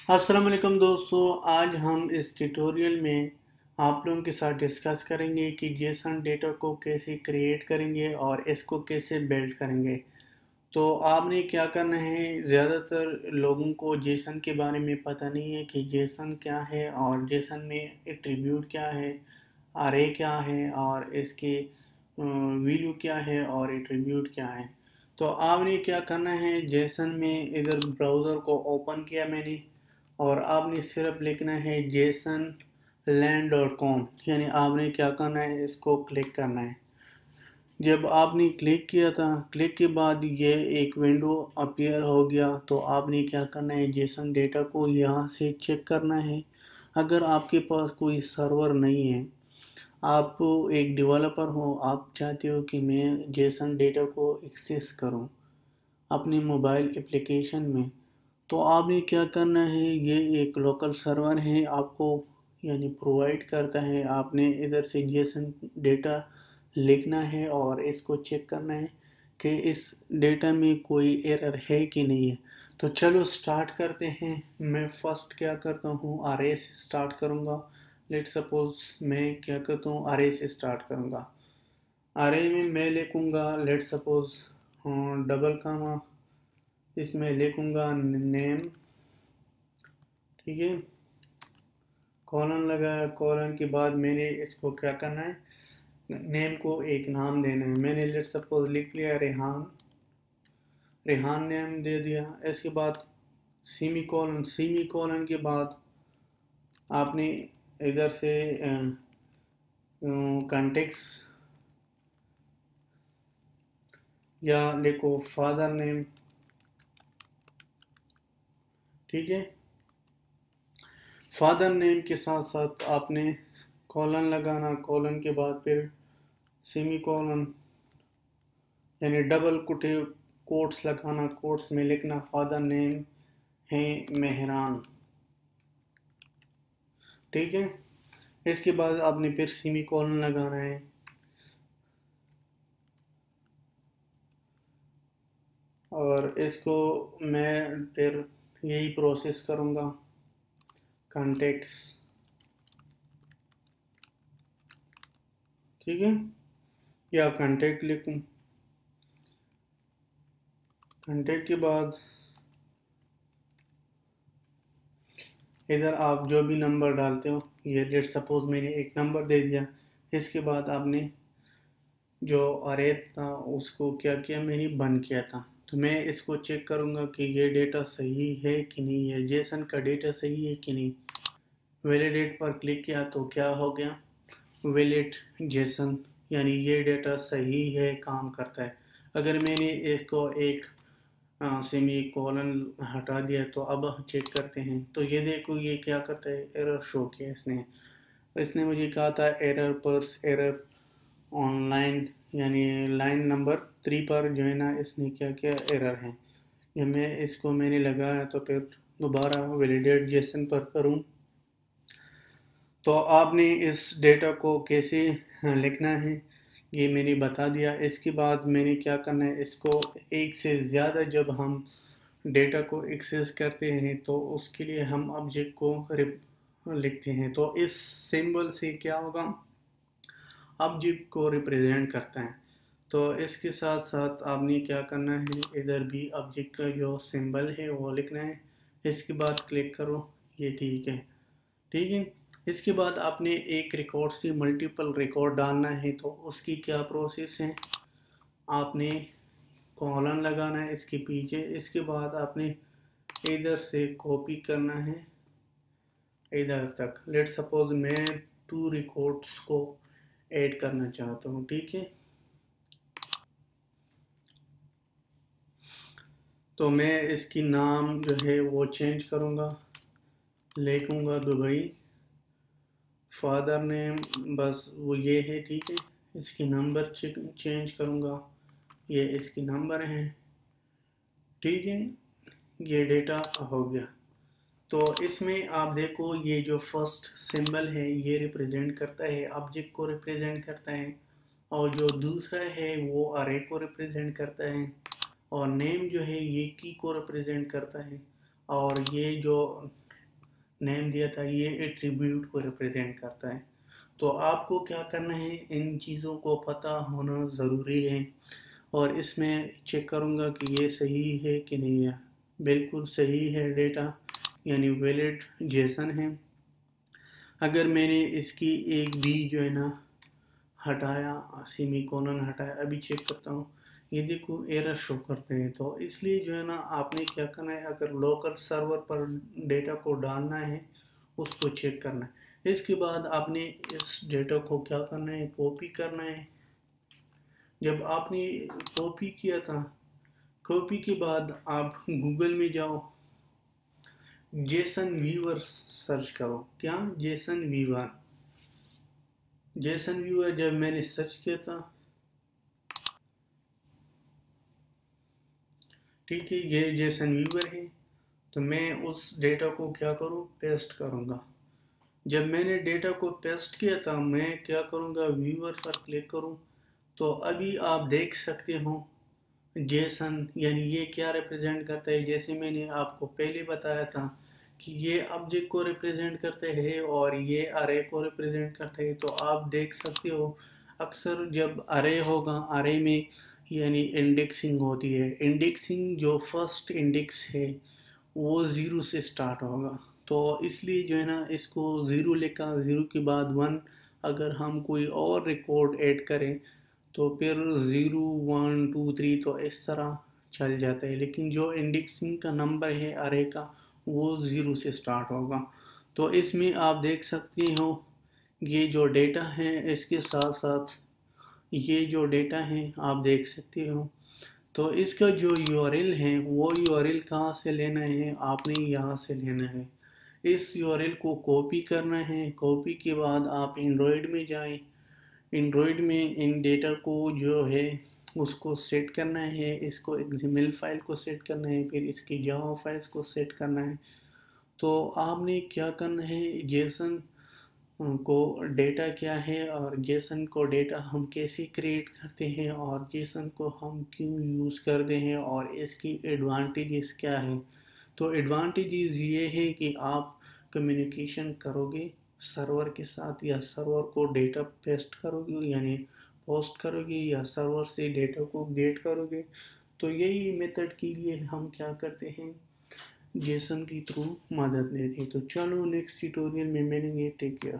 अस्सलाम वालेकुम दोस्तों, आज हम इस ट्यूटोरियल में आप लोगों के साथ डिस्कस करेंगे कि जेसन डेटा को कैसे क्रिएट करेंगे और इसको कैसे बिल्ड करेंगे। तो आपने क्या करना है, ज़्यादातर लोगों को जेसन के बारे में पता नहीं है कि जेसन क्या है और जेसन में एट्रीब्यूट क्या है, अरे क्या है और इसके वैल्यू क्या है और एट्रीब्यूट क्या है। तो आपने क्या करना है, जेसन में इधर ब्राउज़र को ओपन किया मैंने और आपने सिर्फ लिखना है jasonland.com, यानी आपने क्या करना है, इसको क्लिक करना है। जब आपने क्लिक किया था, क्लिक के बाद ये एक विंडो अपीयर हो गया। तो आपने क्या करना है, जेसन डेटा को यहाँ से चेक करना है। अगर आपके पास कोई सर्वर नहीं है, आप एक डेवलपर हो, आप चाहते हो कि मैं जेसन डेटा को एक्सेस करूं अपने मोबाइल एप्लीकेशन में, तो आपने क्या करना है, ये एक लोकल सर्वर है आपको यानी प्रोवाइड करता है। आपने इधर से जेसन डेटा लिखना है और इसको चेक करना है कि इस डेटा में कोई एरर है कि नहीं है। तो चलो स्टार्ट करते हैं। मैं फर्स्ट क्या करता हूँ, अरे से स्टार्ट करूँगा। लेट सपोज मैं क्या करता हूँ, अरे से स्टार्ट करूँगा। अरे में मैं लिखूँगा लेट सपोज डबल कामा, इसमें लिखूँगा नेम, ठीक है। कॉलन लगाया, कॉलन के बाद मैंने इसको क्या करना है, नेम को एक नाम देना है। मैंने लेट सपोज लिख लिया रेहान, रेहान नेम दे दिया। इसके बाद सीमी कॉलन, सीमी कॉलन के बाद आपने इधर से कॉन्टेक्स या लिखो फादर नेम, ठीक है। फादर नेम के साथ साथ आपने कॉलन लगाना, कॉलन के बाद फिर सेमी कॉलन यानी डबल कोट्स लगाना, कोट्स में लिखना फादर नेम है मेहरान, ठीक है। इसके बाद आपने फिर सेमी कॉलन लगाना है और इसको मैं फिर यही प्रोसेस करूँगा। कॉन्टेक्ट्स, ठीक है, या कॉन्टेक्ट लिखूँ। कॉन्टेक्ट के बाद इधर आप जो भी नंबर डालते हो, ये लेट सपोज मैंने एक नंबर दे दिया। इसके बाद आपने जो अरे था उसको क्या किया, मैंने बंद किया था। तो मैं इसको चेक करूँगा कि ये डेटा सही है कि नहीं है, जेसन का डेटा सही है कि नहीं। वैलिडेट पर क्लिक किया तो क्या हो गया, वैलिड जेसन, यानी ये डेटा सही है, काम करता है। अगर मैंने इसको एक सेमी कॉलन हटा दिया तो अब चेक करते हैं। तो ये देखो ये क्या करता है, एरर शो किया इसने। इसने मुझे कहा था एरर पर्स एरर ऑनलाइन, यानी लाइन नंबर 3 पर जो है ना, इसने क्या किया, एरर है। जब मैं इसको मैंने लगाया तो फिर दोबारा वैलिडेट जेसन पर करूं, तो आपने इस डेटा को कैसे लिखना है ये मैंने बता दिया। इसके बाद मैंने क्या करना है, इसको एक से ज़्यादा जब हम डेटा को एक्सेस करते हैं तो उसके लिए हम ऑब्जेक्ट को लिखते हैं। तो इस सिंबल से क्या होगा, ऑब्जेक्ट को रिप्रेजेंट करता है। तो इसके साथ साथ आपने क्या करना है, इधर भी ऑब्जेक्ट का जो सिंबल है वो लिखना है। इसके बाद क्लिक करो, ये ठीक है, ठीक है। इसके बाद आपने एक रिकॉर्ड से मल्टीपल रिकॉर्ड डालना है, तो उसकी क्या प्रोसेस है, आपने कॉलन लगाना है इसके पीछे। इसके बाद आपने इधर से कॉपी करना है इधर तक। लेट सपोज मैं 2 रिकॉर्ड्स को ऐड करना चाहता हूँ, ठीक है। तो मैं इसकी नाम जो है वो चेंज करूँगा, लिखूँगा दुबई। फादर नेम बस वो ये है, ठीक है। इसकी नंबर चेंज करूँगा, ये इसकी नंबर है, ठीक है। ये डेटा हो गया। तो इसमें आप देखो ये जो फर्स्ट सिंबल है ये रिप्रेजेंट करता है, ऑब्जेक्ट को रिप्रेजेंट करता है, और जो दूसरा है वो अरे को रिप्रेजेंट करता है, और नेम जो है ये की को रिप्रेजेंट करता है, और ये जो नेम दिया था, ये एट्रीब्यूट को रिप्रेजेंट करता है। तो आपको क्या करना है, इन चीज़ों को पता होना ज़रूरी है। और इसमें चेक करूँगा कि ये सही है कि नहीं है। बिल्कुल सही है डेटा, यानी वैलिड जेसन है। अगर मैंने इसकी एक भी जो है ना हटाया, सेमीकोलन हटाया, अभी चेक करता हूँ, ये देखो एरर शो करते हैं। तो इसलिए जो है ना आपने क्या करना है, अगर लोकल सर्वर पर डेटा को डालना है उसको चेक करना है। इसके बाद आपने इस डेटा को क्या करना है, कॉपी करना है। जब आपने कॉपी किया था, कॉपी के बाद आप गूगल में जाओ, जेसन वीवर सर्च करो। क्या? Jason Weaver. जेसन व्यूअर जब मैंने सर्च किया था, ठीक है, ये जेसन व्यूअर है। तो मैं उस डेटा को क्या करूँ, पेस्ट करूँगा। जब मैंने डेटा को पेस्ट किया था, मैं क्या करूँगा, व्यूअर पर क्लिक करूँ। तो अभी आप देख सकते हो जेसन, यानी ये क्या रिप्रेजेंट करता है। जैसे मैंने आपको पहले बताया था कि ये ऑब्जेक्ट को रिप्रेजेंट करते हैं और ये अरे को रिप्रेजेंट करते हैं। तो आप देख सकते हो अक्सर जब अरे होगा, अरे में यानी इंडेक्सिंग होती है। इंडेक्सिंग जो फर्स्ट इंडेक्स है वो ज़ीरो से स्टार्ट होगा। तो इसलिए जो है ना इसको ज़ीरो लिखा, ज़ीरो के बाद वन। अगर हम कोई और रिकॉर्ड ऐड करें तो फिर ज़ीरो वन टू थ्री तो इस तरह चल जाता है। लेकिन जो इंडेक्सिंग का नंबर है अरे का, वो ज़ीरो से स्टार्ट होगा। तो इसमें आप देख सकते हो ये जो डेटा है, इसके साथ साथ ये जो डेटा है आप देख सकते हो। तो इसका जो यूआरएल है, वो यूआरएल कहाँ से लेना है, आपने यहाँ से लेना है। इस यूआरएल को कॉपी करना है। कॉपी के बाद आप एंड्रॉयड में जाएं। एंड्रॉयड में इन डेटा को जो है उसको सेट करना है। इसको एक्सएमएल फाइल को सेट करना है, फिर इसकी जावा फाइल्स को सेट करना है। तो आपने क्या करना है, जेसन को डेटा क्या है और जेसन को डेटा हम कैसे क्रिएट करते हैं और जेसन को हम क्यों यूज़ करते हैं और इसकी एडवांटेजेस क्या है। तो एडवांटेजेस ये है कि आप कम्युनिकेशन करोगे सर्वर के साथ, या सर्वर को डेटा पेस्ट करोगे यानी पोस्ट करोगे, या सर्वर से डेटा को गेट करोगे। तो यही मेथड के लिए हम क्या करते हैं, जेसन की थ्रू मदद लेते हैं। तो चलो नेक्स्ट ट्यूटोरियल में मिलेंगे। Take care.